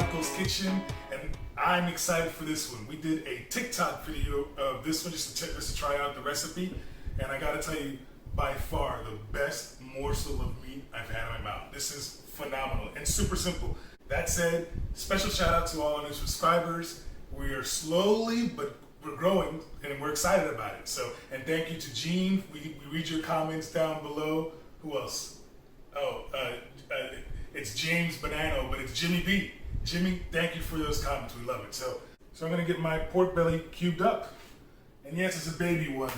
Michael's Kitchen, and I'm excited for this one. We did a TikTok video of this one just to try out the recipe, and I gotta tell you, by far the best morsel of meat I've had in my mouth. This is phenomenal and super simple. That said, special shout out to all our new subscribers. We are slowly, but we're growing, and we're excited about it. So, and thank you to Gene. We read your comments down below. Who else? Oh, it's James Bonanno, but it's Jimmy B. Jimmy, thank you for those comments. We love it. So I'm gonna get my pork belly cubed up. And yes, it's a baby one.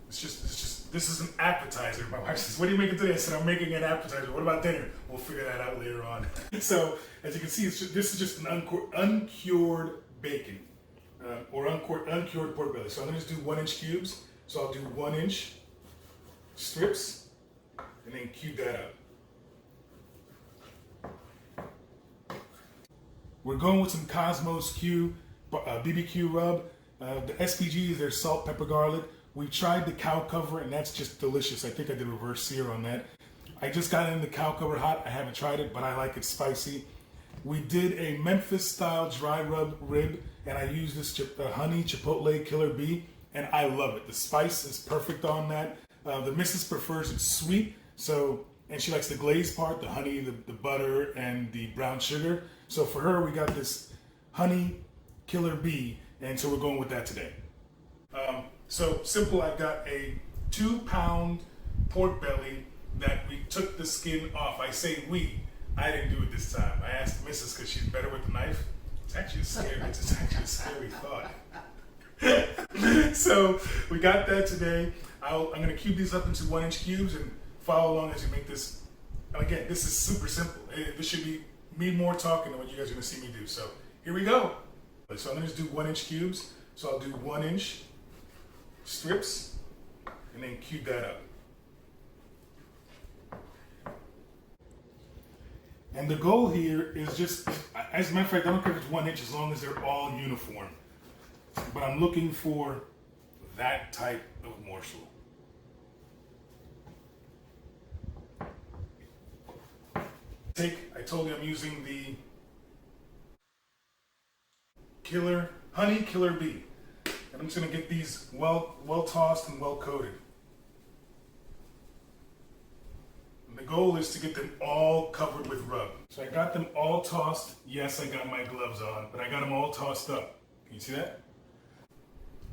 It's just, this is an appetizer. My wife says, what are you making today? I said, I'm making an appetizer. What about dinner? We'll figure that out later on. So, as you can see, this is just an uncured bacon, or uncured pork belly. So I'm gonna just do 1-inch cubes. So I'll do 1-inch strips, and then cube that up. We're going with some Kosmos Q BBQ rub. The SPG is their salt, pepper, garlic. We've tried the cow cover, and that's just delicious. I think I did reverse sear on that. I just got in the cow cover hot. I haven't tried it, but I like it spicy. We did a Memphis style dry rub rib, and I used this honey chipotle killer bee, and I love it. The spice is perfect on that. The missus prefers it sweet, and she likes the glaze part, the honey, the butter, and the brown sugar. So for her, we got this honey killer bee, and so we're going with that today. So simple, I've got a 2-pound pork belly that we took the skin off. I say we, I didn't do it this time. I asked Mrs. because she's better with the knife. It's actually a scary thought. So we got that today. I'm gonna cube these up into 1-inch cubes and follow along as you make this. Again, this is super simple. This should be me more talking than what you guys are gonna see me do. So here we go. So I'm gonna just do 1-inch cubes. So I'll do 1-inch strips and then cube that up. And the goal here is just, as a matter of fact, I don't care if it's 1 inch as long as they're all uniform. But I'm looking for that type of morsel. I told you I'm using the honey killer bee. And I'm just gonna get these well tossed and well coated. And the goal is to get them all covered with rub. So I got them all tossed. Yes, I got my gloves on, but I got them all tossed up. Can you see that?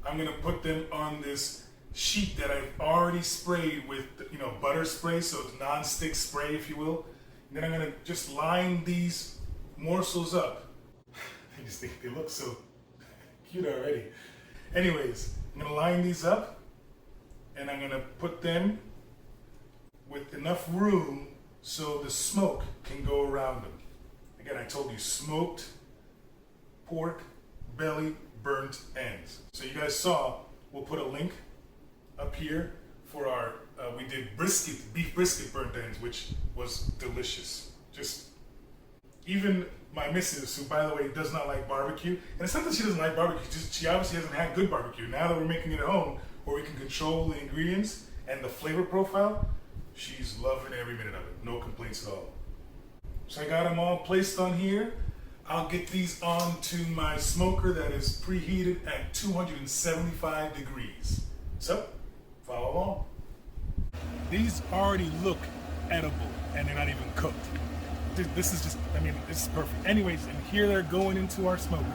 I'm gonna put them on this sheet that I've already sprayed with, butter spray, so it's non-stick spray, if you will. And then I'm gonna just line these morsels up. I just think they look so cute already. Anyways, I'm gonna line these up, and I'm gonna put them with enough room so the smoke can go around them. Again, I told you, smoked pork belly burnt ends. So you guys saw, we'll put a link up here for our, we did beef brisket burnt ends, which was delicious. Just, even my missus, who by the way does not like barbecue, and it's not that she doesn't like barbecue, she obviously hasn't had good barbecue. Now that we're making it at home, where we can control the ingredients and the flavor profile, she's loving every minute of it. No complaints at all. So I got them all placed on here. I'll get these onto my smoker that is preheated at 275 degrees. So, follow along. These already look edible, and they're not even cooked. This is just, this is perfect. Anyways, and here they're going into our smoker.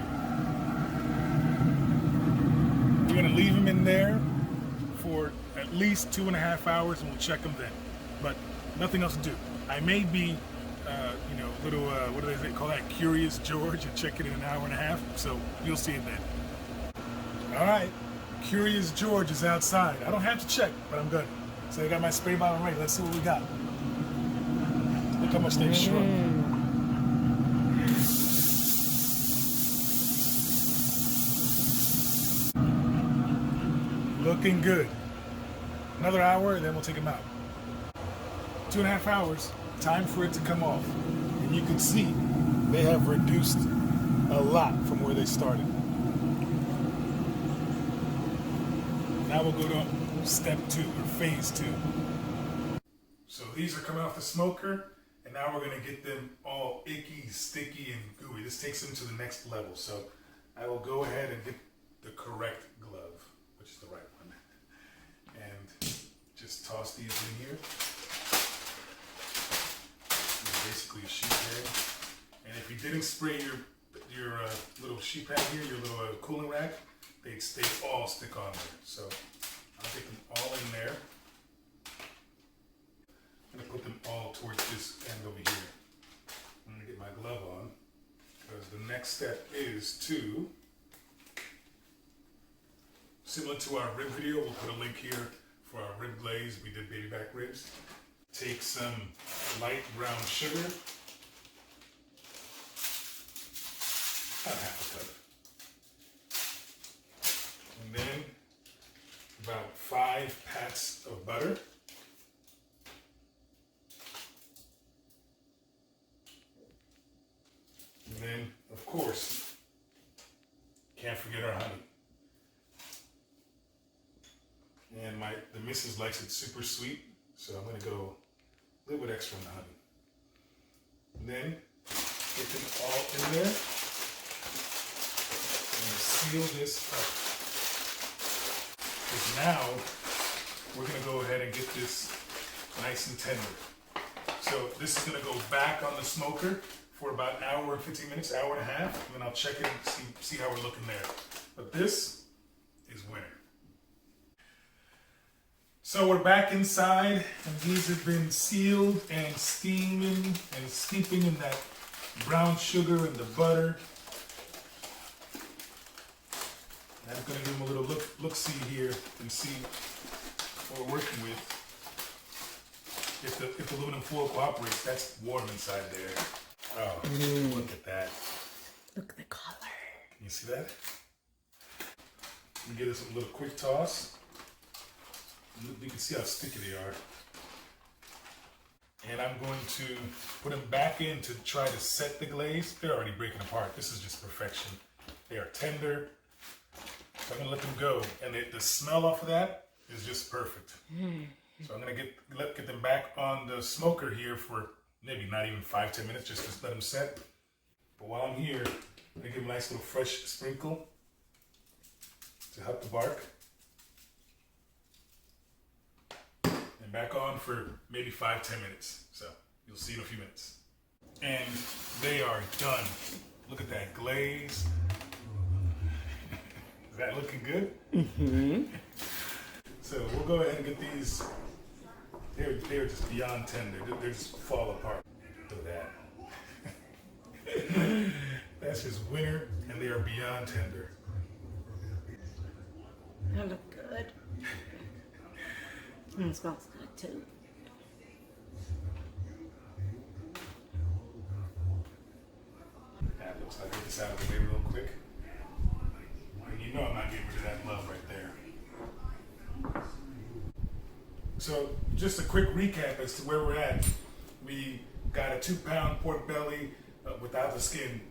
We're gonna leave them in there for at least 2.5 hours, and we'll check them then. But nothing else to do. I may be, little, what do they call that? Curious George, and check it in an hour and a half. So you'll see it then. All right, Curious George is outside. I don't have to check, but I'm good. So I got my spray bottle ready. Let's see what we got. Look how much they've shrunk. Looking good. Another hour, and then we'll take them out. 2.5 hours, time for it to come off. And you can see they have reduced a lot from where they started. Now we'll go to step 2, or phase 2. So these are coming off the smoker, and And now we're gonna get them all icky, sticky, and gooey. This takes them to the next level. So I will go ahead and get the correct glove, which is the right one. And just toss these in here. It's basically a sheet pad. And if you didn't spray your little sheet pad here, your little cooling rack, they all stick on there. So I'll get them all in there. I'm gonna put them all towards this end over here. I'm gonna get my glove on because the next step is to, similar to our rib video, we'll put a link here for our rib glaze. We did baby back ribs. Take some light brown sugar, about half a cup. And then about 5 pats of butter. And then, of course, can't forget our honey. And the missus likes it super sweet, so I'm gonna go a little bit extra on the honey. And then get them all in there. And seal this up. Because now we're gonna go ahead and get this nice and tender. So this is gonna go back on the smoker for about an hour and 15 minutes, hour and a half, and then I'll check it and see how we're looking there. But this is winter. So we're back inside, and these have been sealed and steaming and steeping in that brown sugar and the butter. And I'm gonna give them a little look-see here and see what we're working with. If the aluminum foil cooperates, that's warm inside there. Oh, look at that. Look at the color. Can you see that? Let me give this a little quick toss. You can see how sticky they are. And I'm going to put them back in to try to set the glaze. They're already breaking apart. This is just perfection. They are tender. So I'm gonna let them go. And the smell off of that is just perfect. So I'm gonna get them back on the smoker here for maybe not even 5-10 minutes, just to let them set. But while I'm here, I'm gonna give them a nice little fresh sprinkle to help the bark. And back on for maybe 5-10 minutes. So you'll see in a few minutes. And they are done. Look at that glaze. Is that looking good? Mm-hmm. So we'll go ahead and get these. They're just beyond tender. They just fall apart. Look at that. That's just winter, and they are beyond tender. That look good. And it smells good too. That looks like I get this out of the way real quick. And you know I'm not getting rid of that love right there. So just a quick recap as to where we're at. We got a 2-pound pork belly without the skin.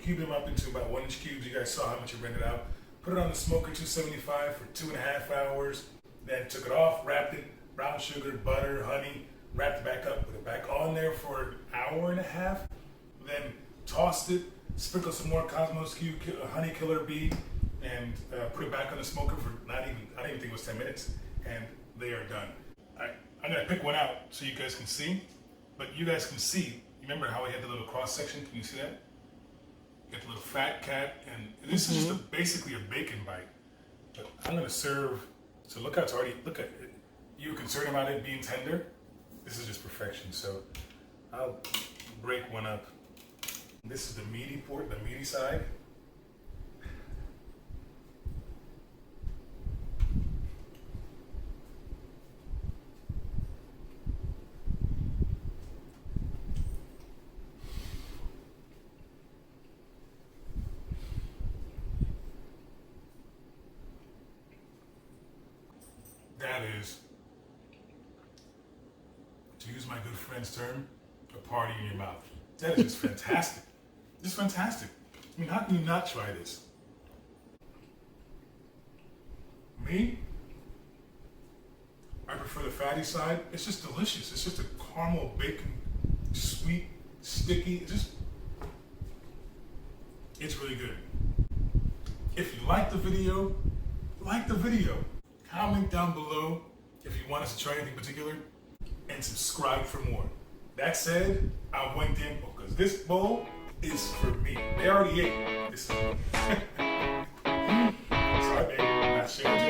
Cubed them up into about 1-inch cubes. You guys saw how much it rendered out. Put it on the smoker 275 for 2.5 hours. Then took it off, wrapped it, brown sugar, butter, honey, wrapped it back up, put it back on there for an hour and a half. Then tossed it, sprinkled some more Kosmos Q honey killer bee, and put it back on the smoker for I didn't even think it was 10 minutes. And they are done. I'm gonna pick one out so you guys can see, but you guys can see, remember how we had the little cross section? Can you see that? You got the little fat cat, and this is just basically a bacon bite. But I'm gonna serve, so look how it's already, look at it. You were concerned about it being tender? This is just perfection. So I'll break one up. This is the meaty part, the meaty side. That is, to use my good friend's term, a party in your mouth. That is just fantastic. Just fantastic. I mean, how can you not try this? Me, I prefer the fatty side. It's just delicious. It's just a caramel bacon sweet, sticky. It's really good. If you like the video, like the video. Comment down below if you want us to try anything particular, and subscribe for more. That said, I went in because this bowl is for me. They already ate. This is me. Sorry, baby. I'm not sharing.